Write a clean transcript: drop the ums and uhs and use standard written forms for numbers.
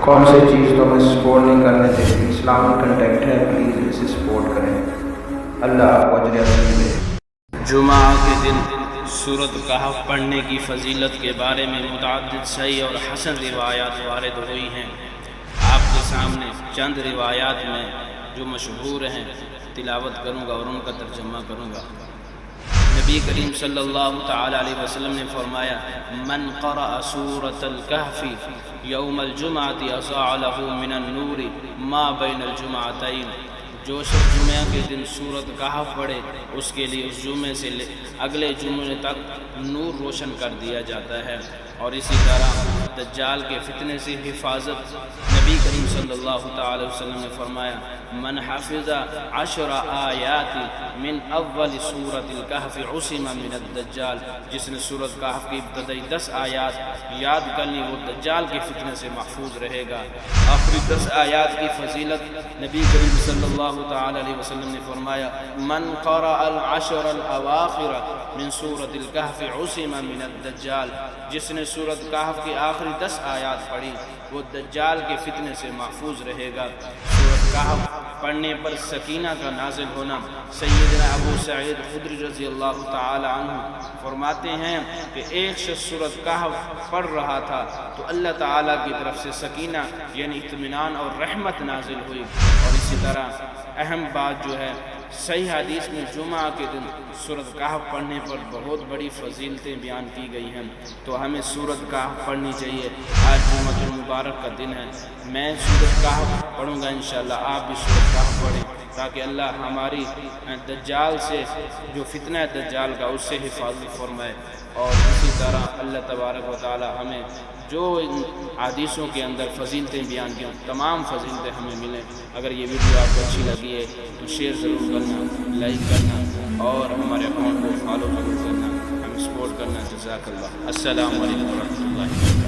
کون سی چیز تو میں سپورٹ نہیں کرنے دیتی، اسلامی کنٹیکٹ ہے، پلیز اسے سپورٹ کریں، اللہ آپ کو اجر عظیم دے۔ جمعہ کے دن سورۃ کہف پڑھنے کی فضیلت کے بارے میں متعدد صحیح اور حسن روایات وارد ہوئی ہیں۔ آپ کے سامنے چند روایات میں جو مشہور ہیں تلاوت کروں گا اور ان کا ترجمہ کروں گا۔ نبی کریم صلی اللہ تعالی علیہ وسلم نے فرمایا، من قرأ سورۃ الکہف یوم الجمعۃ اضاء له من النور ما بین الجمعتین، جو شخص جمعہ کے دن سورۃ کہف پڑھے اس کے لیے اس جمعے سے اگلے جمعے تک نور روشن کر دیا جاتا ہے۔ اور اسی طرح دجال کے فتنے سے حفاظت، نبی کریم صلی اللہ تعالی وسلم نے فرمایا، من حفظ 10 آیات من اول سورۃ الکہف عصم من الدجال، جس نے سورۃ کہف کی ابتدائی 10 آیات یاد کر لی وہ دجال کے فتنے سے محفوظ رہے گا۔ آخری 10 آیات کی فضیلت، نبی کریم صلی اللہ تعالی علیہ وسلم نے فرمایا، من قرأ العشر الاواخر من سورۃ الکہف عصم من الدجال، جس نے سورۃ کہف کی آخری 10 آیات پڑھی وہ دجال کے فتنے سے محفوظ رہے گا۔ سورۃ کہف پڑھنے پر سکینہ کا نازل ہونا، سیدنا ابو سعید خدری رضی اللہ تعالی عنہ فرماتے ہیں کہ ایک شخص سورۃ کہف پڑھ رہا تھا تو اللہ تعالیٰ کی طرف سے سکینہ یعنی اطمینان اور رحمت نازل ہوئی۔ اور اسی طرح اہم بات جو ہے، صحیح حدیث میں جمعہ کے دن سورۃ کہف پڑھنے پر بہت بڑی فضیلتیں بیان کی گئی ہیں، تو ہمیں سورۃ کہف پڑھنی چاہیے۔ آج جمعۃ المبارک کا دن ہے، میں سورۃ کہف پڑھوں گا انشاءاللہ، آپ بھی سورۃ کہف پڑھیں تاکہ اللہ ہماری دجال سے، جو فتنہ ہے دجال کا، اس سے حفاظت فرمائے۔ اور اسی طرح اللہ تبارک و تعالی ہمیں جو ان حدیثوں کے اندر فضیلتیں بیان کی تمام فضیلتیں ہمیں ملیں۔ اگر یہ ویڈیو آپ کو اچھی لگی ہے تو شیئر ضرور کرنا، لائک کرنا اور ہمارے اکاؤنٹ کو فالو ضرور کرنا، ہمیں سپورٹ کرنا۔ جزاک اللہ۔ السلام علیکم ورحمۃ اللہ۔